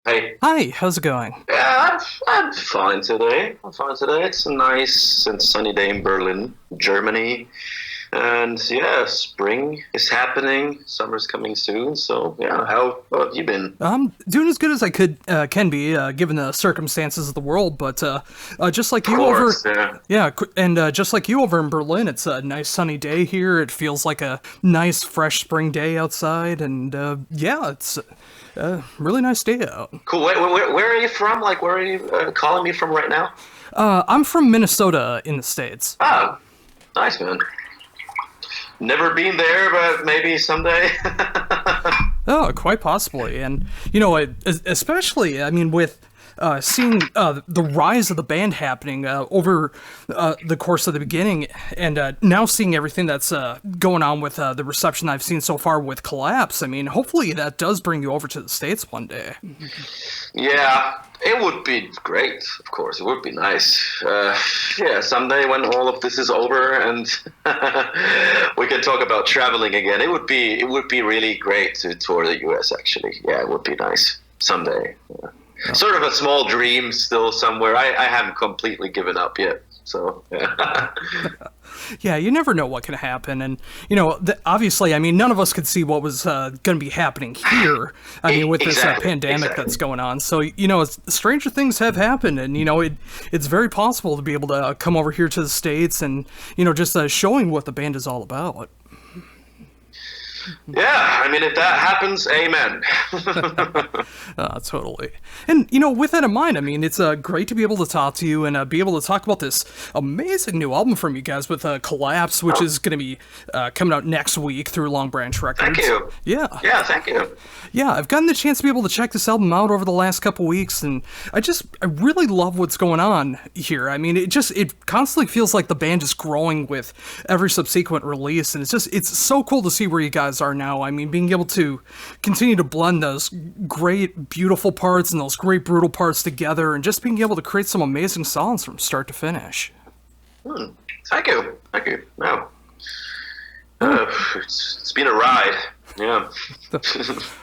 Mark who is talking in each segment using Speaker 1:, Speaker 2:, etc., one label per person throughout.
Speaker 1: Hey,
Speaker 2: Hi, how's it going?
Speaker 1: yeah, I'm fine today. I'm fine today. It's a nice and sunny day in Berlin, Germany. And yeah, spring is happening. Summer's coming soon. So yeah, how have you been?
Speaker 2: I'm doing as good as I can be, given the circumstances of the world. But just like
Speaker 1: Of
Speaker 2: you over,
Speaker 1: course, yeah.
Speaker 2: yeah, and just like you over in Berlin, it's a nice sunny day here. It feels like a nice fresh spring day outside, and yeah, it's a really nice day out.
Speaker 1: Cool. Where are you from? Like, where are you calling me from right now?
Speaker 2: I'm from Minnesota in the States.
Speaker 1: Oh, nice, man. Never been there, but maybe someday.
Speaker 2: Oh, quite possibly, and especially, I mean, with seeing the rise of the band happening over the course of the beginning, and now seeing everything that's going on with the reception I've seen so far with Collapse. I mean, hopefully that does bring you over to the States one day.
Speaker 1: Yeah, it would be great, of course. It would be nice. Yeah, someday when all of this is over and we can talk about traveling again, it would be really great to tour the US actually. Yeah, it would be nice someday. Yeah.
Speaker 2: Oh.
Speaker 1: Sort of a small dream still somewhere. I haven't completely given up yet. So yeah.
Speaker 2: Yeah, you never know what can happen, and obviously, I mean, none of us could see what was going to be happening here. I mean, with this
Speaker 1: Exactly,
Speaker 2: pandemic that's
Speaker 1: exactly.
Speaker 2: going on, so stranger things have happened, and it's very possible to be able to come over here to the States and just showing what the band is all about.
Speaker 1: Yeah, I mean if that happens, amen.
Speaker 2: Totally. And, with that in mind, I mean, it's great to be able to talk to you and be able to talk about this amazing new album from you guys with Collapse, which is going to be coming out next week through Long Branch
Speaker 1: Thank
Speaker 2: Records.
Speaker 1: you.
Speaker 2: Yeah.
Speaker 1: Yeah, thank you.
Speaker 2: Yeah, I've gotten the chance to be able to check this album out over the last couple weeks, and I really love what's going on here. I mean, it constantly feels like the band is growing with every subsequent release, and it's so cool to see where you guys are now. I mean, being able to continue to blend those great, beautiful parts and those great, brutal parts together, and just being able to create some amazing songs from start to finish.
Speaker 1: Hmm. Thank you. Thank you. No.
Speaker 2: Oh,
Speaker 1: It's been a ride. Yeah.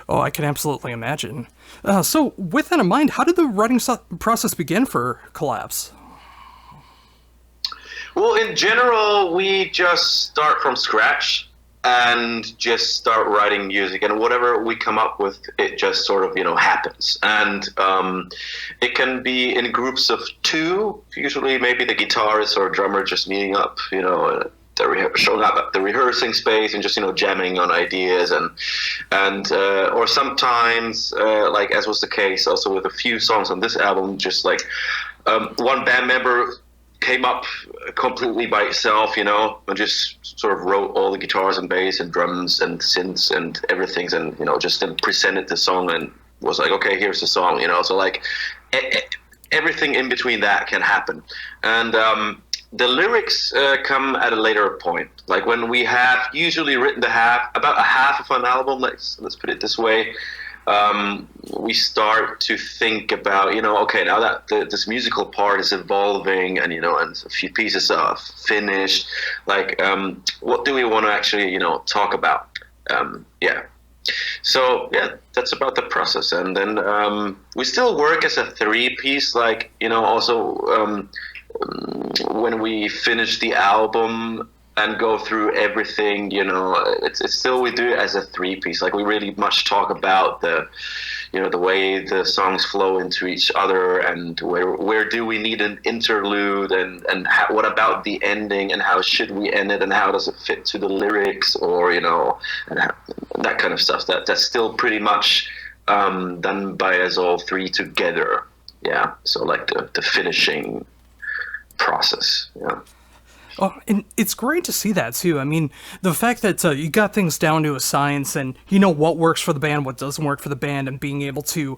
Speaker 2: oh, I can absolutely imagine. So, with that in mind, how did the writing process begin for Collapse?
Speaker 1: Well, in general, we just start from scratch and just start writing music, and whatever we come up with, it just sort of happens. And it can be in groups of two. Usually, maybe the guitarist or drummer just meeting up, showing up at the rehearsing space and just jamming on ideas and or sometimes like as was the case also with a few songs on this album, just like one band member came up completely by itself, and just sort of wrote all the guitars and bass and drums and synths and everything, and just then presented the song and was like, okay, here's the song, so like everything in between that can happen. And the lyrics come at a later point, like when we have usually written about a half of an album. Let's put it this way. We start to think about, okay, now that this musical part is evolving and and a few pieces are finished, like what do we want to actually talk about? Yeah. So yeah, that's about the process, and then we still work as a three-piece, like also. When we finish the album and go through everything, it's still, we do it as a three-piece. Like we really much talk about the way the songs flow into each other, and where do we need an interlude, and what about the ending, and how should we end it, and how does it fit to the lyrics, or and that kind of stuff. That's still pretty much done by us all three together. Yeah. So like the finishing process. Yeah.
Speaker 2: Oh, and it's great to see that too. I mean, the fact that you got things down to a science, and you know what works for the band, what doesn't work for the band, and being able to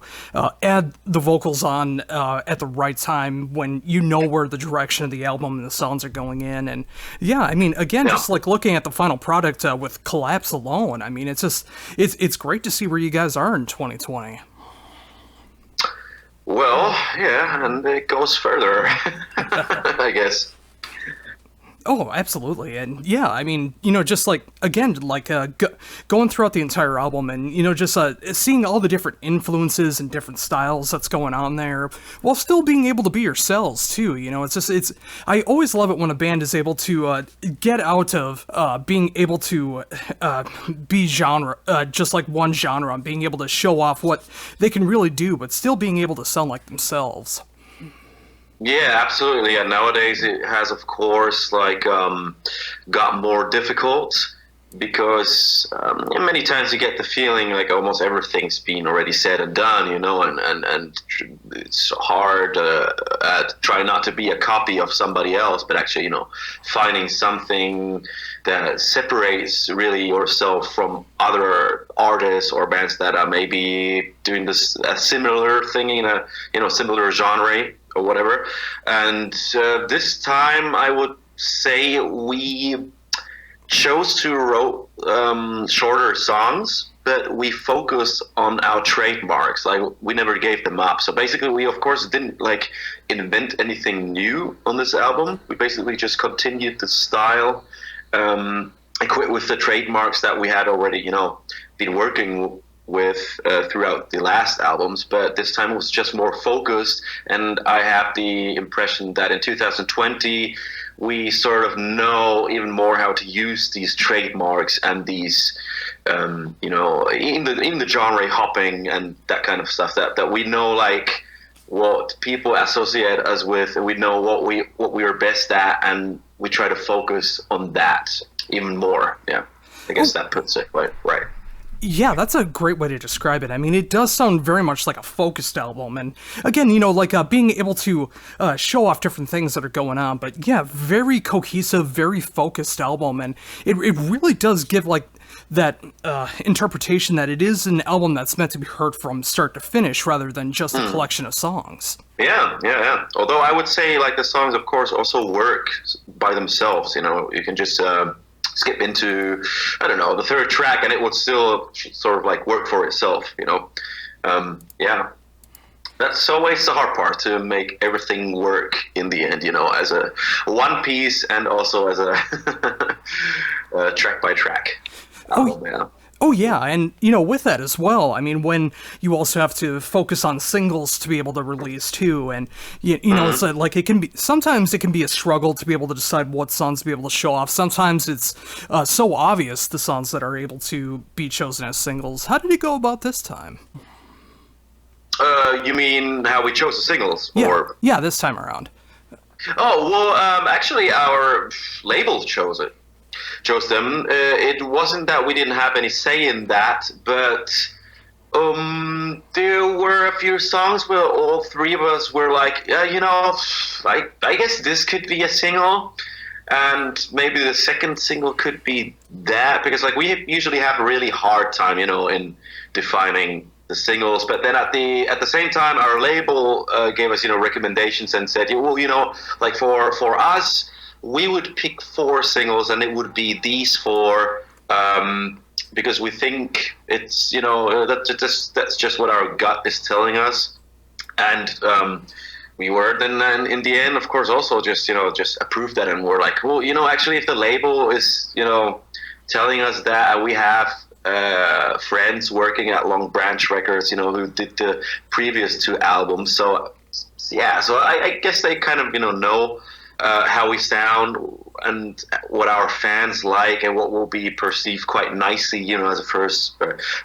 Speaker 2: add the vocals on at the right time when you know where the direction of the album and the songs are going in. And yeah, I mean, again,
Speaker 1: Yeah.
Speaker 2: just like looking at the final product with Collapse alone, I mean, it's great to see where you guys are in 2020.
Speaker 1: Well, yeah, and it goes further, I guess.
Speaker 2: Oh, absolutely. And yeah, I mean, just like, again, like going throughout the entire album and, just seeing all the different influences and different styles that's going on there while still being able to be yourselves, too. I always love it when a band is able to get out of being able to be genre, just like one genre, and being able to show off what they can really do, but still being able to sound like themselves.
Speaker 1: Yeah, absolutely. And nowadays it has, of course, got more difficult because many times you get the feeling like almost everything's been already said and done, and it's hard to try not to be a copy of somebody else, but actually, finding something that separates really yourself from other artists or bands that are maybe doing this a similar thing in a similar genre or whatever. And this time I would say we chose to write shorter songs, but we focused on our trademarks. Like, we never gave them up. So basically, we of course didn't invent anything new on this album. We basically just continued the style, and quit with the trademarks that we had already, been working with throughout the last albums, but this time it was just more focused. And I have the impression that in 2020 we sort of know even more how to use these trademarks and these in the genre hopping and that kind of stuff, that we know what people associate us with, and we know what we are best at, and we try to focus on that even more. Yeah, I guess that puts it right.
Speaker 2: Yeah, that's a great way to describe it. I mean, it does sound very much like a focused album. And again, being able to show off different things that are going on. But yeah, very cohesive, very focused album. And it really does give that interpretation that it is an album that's meant to be heard from start to finish rather than just a collection of songs.
Speaker 1: Yeah. Although I would say the songs, of course, also work by themselves. You can just skip into, I don't know, the third track and it would still sort of work for itself, yeah. That's always the hard part, to make everything work in the end, as a one piece and also as a track by track album. Yeah.
Speaker 2: Oh yeah, and with that as well, I mean, when you also have to focus on singles to be able to release too, and it's it can be, sometimes it can be a struggle to be able to decide what songs to be able to show off. Sometimes it's so obvious, the songs that are able to be chosen as singles. How did you go about this time?
Speaker 1: You mean how we chose the singles?
Speaker 2: Yeah, this time around.
Speaker 1: Oh, well, actually our label chose them. It wasn't that we didn't have any say in that, but there were a few songs where all three of us were like, I guess this could be a single, and maybe the second single could be that, because we usually have a really hard time, in defining the singles. But then at the same time, our label gave us, recommendations and said, well, for us, we would pick 4 singles, and it would be these 4, because we think it's, that's just what our gut is telling us. And we were then in the end, of course, also just approved that, and we're like, well, actually, if the label is, telling us that, we have friends working at Long Branch Records, who did the previous 2 albums. So yeah, so I guess they kind of, know how we sound and what our fans like, and what will be perceived quite nicely, as a first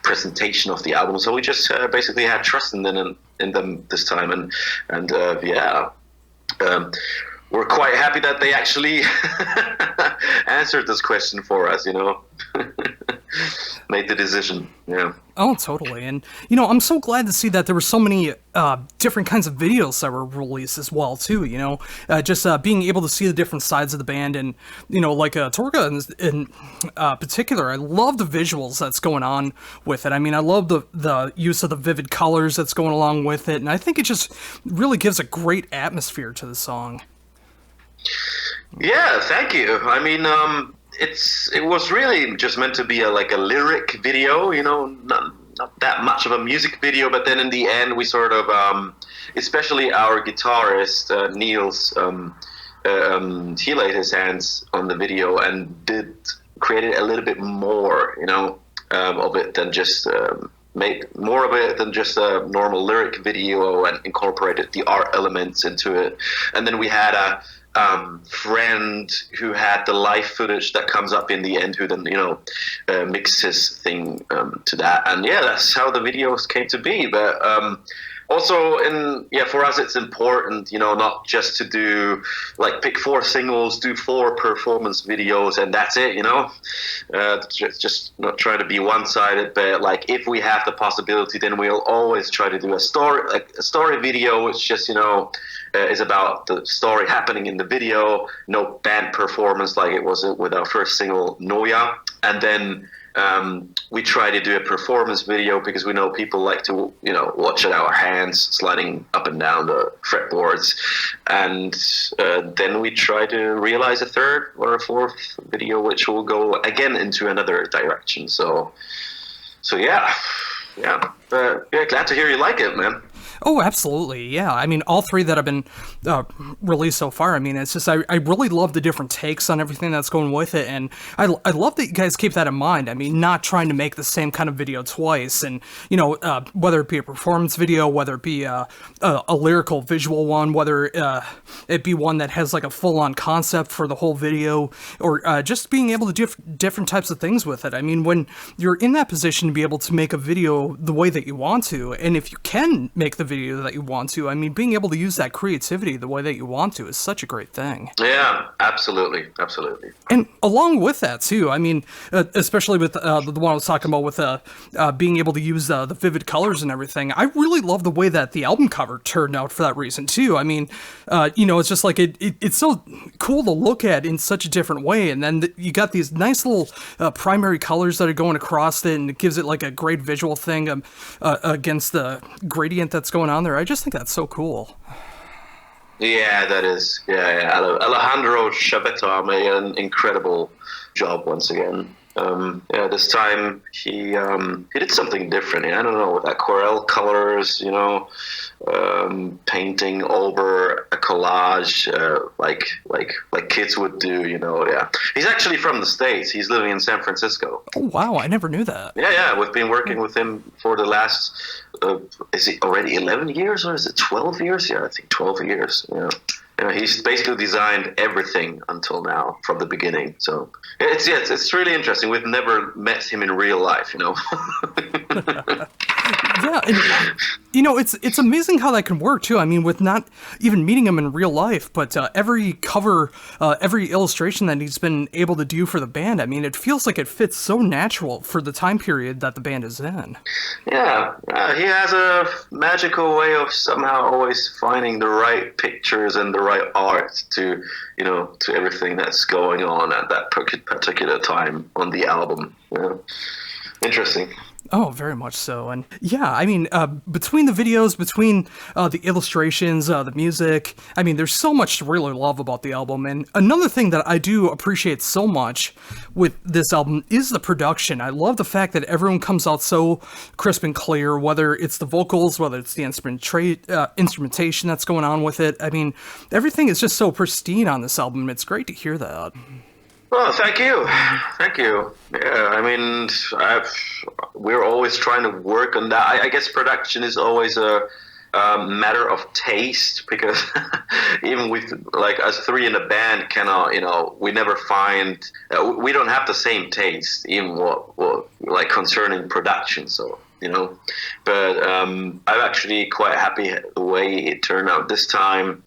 Speaker 1: presentation of the album. So we just basically had trust in them this time, and yeah. We're quite happy that they actually answered this question for us, made the decision. Yeah.
Speaker 2: Oh, totally. And, I'm so glad to see that there were so many different kinds of videos that were released as well, too, just being able to see the different sides of the band. And, Torga in particular, I love the visuals that's going on with it. I mean, I love the use of the vivid colors that's going along with it. And I think it just really gives a great atmosphere to the song.
Speaker 1: Yeah, thank you. I mean, it was really just meant to be a lyric video, not that much of a music video. But then in the end, we sort of, especially our guitarist Niels, he laid his hands on the video and created a little bit more, of it than just made more of it than just a normal lyric video, and incorporated the art elements into it. And then we had a friend who had the live footage that comes up in the end, who then mixes thing to that. And yeah, that's how the videos came to be. But also, for us, it's important, not just to do pick 4 singles, do 4 performance videos, and that's it, just not try to be one-sided. But if we have the possibility, then we'll always try to do a story video, which just is about the story happening in the video, no band performance like it was with our first single, Noia. And then we try to do a performance video because we know people like to, watch at our hands sliding up and down the fretboards. And then we try to realize a 3rd or a 4th video, which will go again into another direction. So yeah. Glad to hear you like it, man.
Speaker 2: Oh, absolutely. Yeah. I mean, all 3 that have been released so far, I mean, it's just, I really love the different takes on everything that's going with it. And I love that you guys keep that in mind. I mean, not trying to make the same kind of video twice. And, whether it be a performance video, whether it be a lyrical visual one, whether it be one that has a full-on concept for the whole video, or just being able to do different types of things with it. I mean, when you're in that position to be able to make a video the way that you want to, and if you can make the video that you want to, I mean, being able to use that creativity the way that you want to is such a great thing.
Speaker 1: Yeah, absolutely.
Speaker 2: And along with that too, I mean, especially with the one I was talking about with being able to use the vivid colors and everything, I really love the way that the album cover turned out for that reason too. I mean, it's just it's so cool to look at in such a different way, and then you got these nice little primary colors that are going across it, and it gives it a great visual thing against the gradient that's going on there. I just think that's so cool.
Speaker 1: Yeah, that is. Yeah. Alejandro Chaveta made an incredible job once again. This time he did something different. I don't know, with aquarelle colors, painting over a collage, like kids would do, Yeah, he's actually from the States. He's living in San Francisco.
Speaker 2: Oh wow, I never knew that.
Speaker 1: Yeah, we've been working with him for the last. Is it already 11 years or is it 12 years? Yeah, I think 12 years. He's basically designed everything until now from the beginning. So it's really interesting. We've never met him in real life,
Speaker 2: Yeah, and, it's amazing how that can work too. I mean, with not even meeting him in real life, but every cover, every illustration that he's been able to do for the band, I mean, it feels like it fits so natural for the time period that the band is in.
Speaker 1: Yeah, he has a magical way of somehow always finding the right pictures and the right art to everything that's going on at that particular time on the album. Interesting.
Speaker 2: Oh, very much so. And yeah, I mean, between the videos, between the illustrations, the music, I mean, there's so much to really love about the album. And another thing that I do appreciate so much with this album is the production. I love the fact that everyone comes out so crisp and clear, whether it's the vocals, whether it's the instrumentation that's going on with it. I mean, everything is just so pristine on this album. It's great to hear that.
Speaker 1: Well, thank you. Yeah, I mean, we're always trying to work on that. I guess production is always a matter of taste, because even with us 3 in a band cannot, we never find, we don't have the same taste, even what concerning production. So, but I'm actually quite happy the way it turned out this time.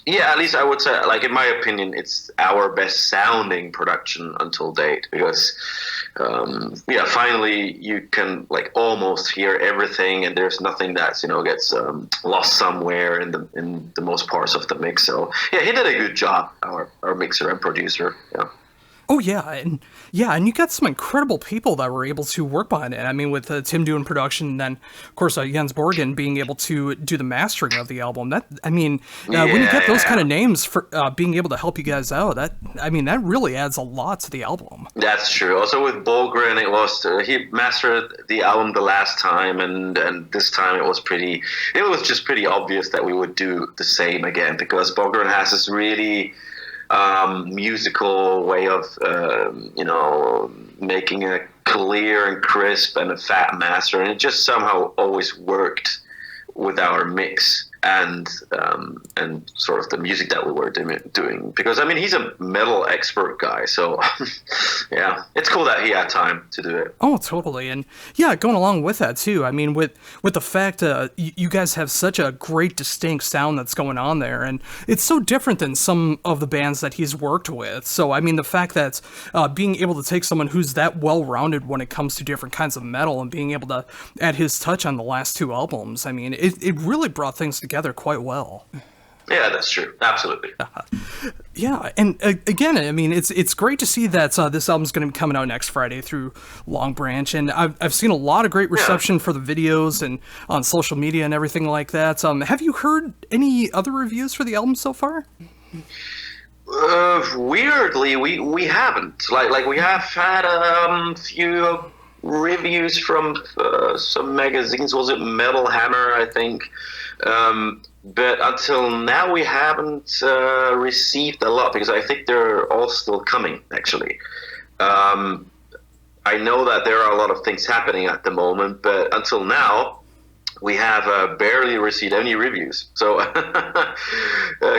Speaker 1: Yeah, at least I would say, in my opinion, it's our best sounding production until date, because, finally you can almost hear everything, and there's nothing that gets lost somewhere in the most parts of the mix. So yeah, he did a good job, our mixer and producer. Yeah.
Speaker 2: Oh and you got some incredible people that were able to work behind it. I mean, with Tim doing production, and then of course Jens Borgen being able to do the mastering of the album. That I mean, when you get those kind of names for being able to help you guys out, that really adds a lot to the album.
Speaker 1: That's true. Also with Borgren, it was he mastered the album the last time, and this time it was just pretty obvious that we would do the same again, because Borgren has this really musical way of making a clear and crisp and a fat master, and it just somehow always worked with our mix and sort of the music that we were doing. Because I mean, he's a metal expert guy, so yeah, it's cool that he had time to do it.
Speaker 2: Oh, totally. And yeah, going along with that too, I mean, with the fact you guys have such a great distinct sound that's going on there, and it's so different than some of the bands that he's worked with. So I mean, the fact that being able to take someone who's that well-rounded when it comes to different kinds of metal and being able to add his touch on the last two albums, I mean, it really brought things together quite well.
Speaker 1: Yeah, that's true. Absolutely.
Speaker 2: Yeah, and again, I mean, it's great to see that this album's going to be coming out next Friday through Long Branch, and I've seen a lot of great reception for the videos and on social media and everything like that. Have you heard any other reviews for the album so far?
Speaker 1: Weirdly, we haven't. Like we have had a few reviews from some magazines. Was it Metal Hammer, I think? But until now, we haven't received a lot, because I think they're all still coming, actually. I know that there are a lot of things happening at the moment, but until now, we have barely received any reviews. So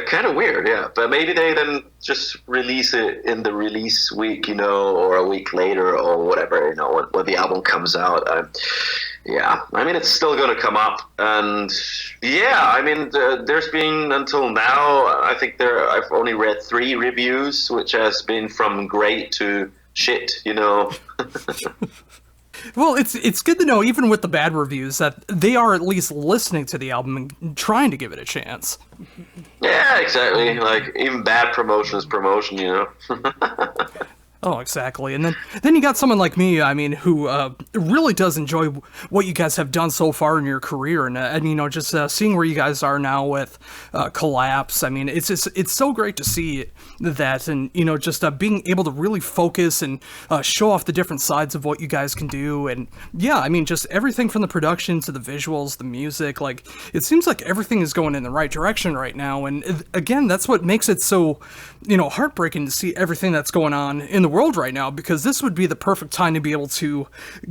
Speaker 1: kind of weird, yeah. But maybe they then just release it in the release week, or a week later or whatever, when the album comes out. Yeah, I mean, it's still going to come up. And yeah, I mean, there's been, until now, I think I've only read 3 reviews, which has been from great to shit,
Speaker 2: Well, it's good to know, even with the bad reviews, that they are at least listening to the album and trying to give it a chance.
Speaker 1: Yeah, exactly. Like, even bad promotion is promotion,
Speaker 2: Oh, exactly. And then you got someone like me, I mean, who really does enjoy what you guys have done so far in your career, and just seeing where you guys are now with Kollapse. I mean, it's so great to see that, and just being able to really focus and show off the different sides of what you guys can do. And yeah, I mean, just everything from the production to the visuals, the music, like, it seems like everything is going in the right direction right now. And again, that's what makes it so heartbreaking to see everything that's going on in the world right now, because this would be the perfect time to be able to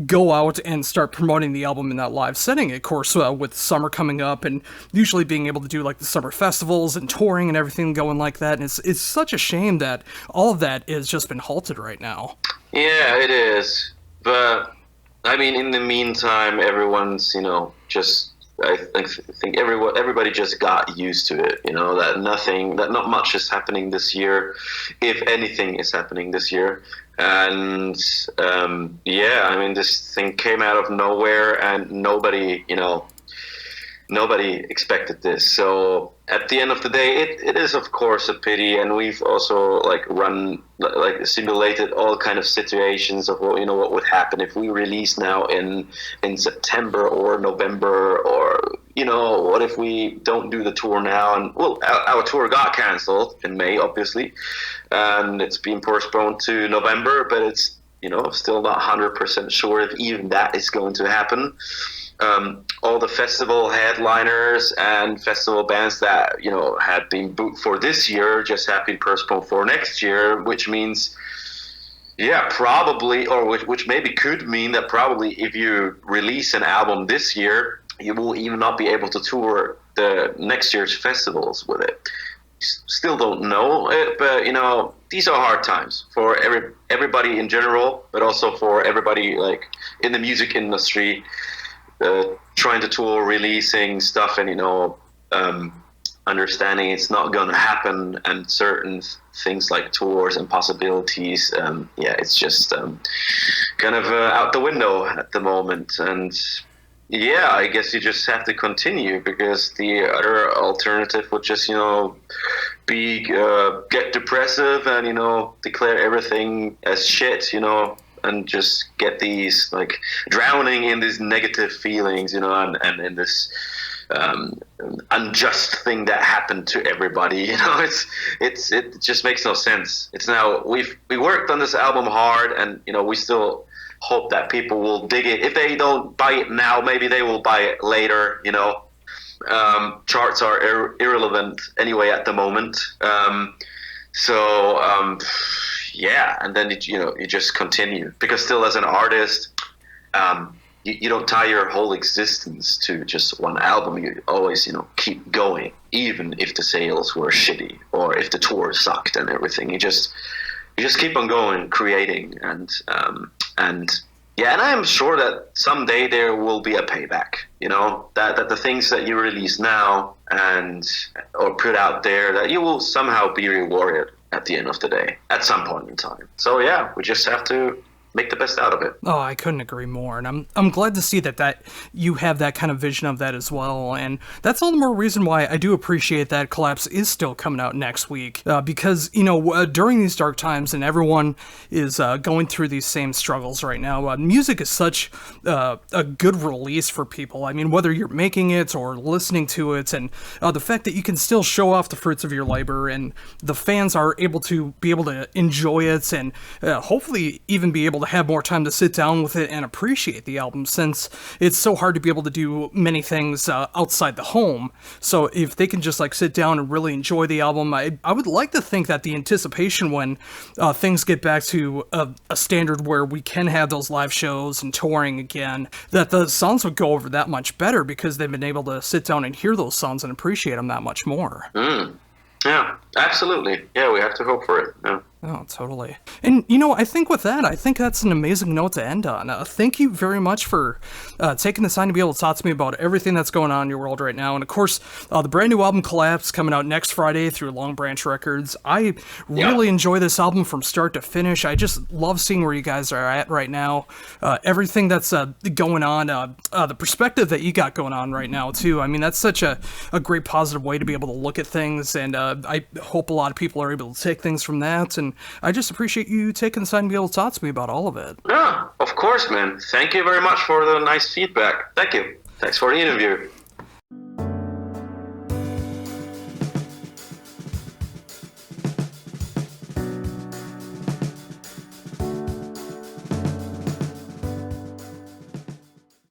Speaker 2: go out and start promoting the album in that live setting, of course, with summer coming up, and usually being able to do like the summer festivals and touring and everything going like that. And it's such a shame that all of that has just been halted right now.
Speaker 1: Yeah, it is. But I mean, in the meantime, everyone's just, I think everybody just got used to it, that not much is happening this year, if anything is happening this year. And yeah, I mean, this thing came out of nowhere, and nobody expected this. So at the end of the day, it is of course a pity, and we've also simulated all kind of situations of what would happen if we release now in September or November, or what if we don't do the tour now. And well, our tour got canceled in May, obviously, and it's been postponed to November, but it's still not 100% sure if even that is going to happen. All the festival headliners and festival bands that had been booked for this year just have been postponed for next year, which means, yeah, probably, or which maybe could mean that probably if you release an album this year, you will even not be able to tour the next year's festivals with it. Still don't know it, but these are hard times for everybody in general, but also for everybody like in the music industry. Trying to tour, releasing stuff, and understanding it's not going to happen, and certain things like tours and possibilities, it's just kind of out the window at the moment. And yeah, I guess you just have to continue, because the other alternative would just get depressive and, you know, declare everything as shit, you know, and just get these, like, drowning in these negative feelings, you know, and in this unjust thing that happened to everybody, you know. It just makes no sense. It's now we worked on this album hard, and, you know, we still hope that people will dig it. If they don't buy it now, maybe they will buy it later, you know. Charts are irrelevant anyway at the moment. Yeah, and then you just continue, because still, as an artist, you don't tie your whole existence to just one album. You always, you know, keep going, even if the sales were shitty or if the tour sucked and everything. You just keep on going, creating, and yeah, and I am sure that someday there will be a payback, you know, that the things that you release now or put out there, that you will somehow be rewarded at the end of the day, at some point in time. So yeah, we just have to make the best out of it.
Speaker 2: Oh, I couldn't agree more, and I'm glad to see that you have that kind of vision of that as well, and that's all the more reason why I do appreciate that Kollapse is still coming out next week, because, you know, during these dark times and everyone is going through these same struggles right now, music is such a good release for people. I mean, whether you're making it or listening to it, and the fact that you can still show off the fruits of your labor, and the fans are able to enjoy it, and hopefully even be able to have more time to sit down with it and appreciate the album, since it's so hard to be able to do many things outside the home. So if they can just, like, sit down and really enjoy the album, I would like to think that the anticipation when things get back to a standard where we can have those live shows and touring again, that the songs would go over that much better, because they've been able to sit down and hear those songs and appreciate them that much more.
Speaker 1: Yeah, absolutely. Yeah, we have to hope for it. Yeah.
Speaker 2: Oh, totally. And, you know, I think that's an amazing note to end on. Thank you very much for taking the time to be able to talk to me about everything that's going on in your world right now. And, of course, the brand new album Kollapse coming out next Friday through Long Branch Records. I really enjoy this album from start to finish. I just love seeing where you guys are at right now. Everything that's going on, the perspective that you got going on right now, too. I mean, that's such a great positive way to be able to look at things. And I hope a lot of people are able to take things from that. And I just appreciate you taking the time to be able to talk to me about all of it.
Speaker 1: Yeah, of course, man. Thank you very much for the nice feedback. Thank you. Thanks for the interview.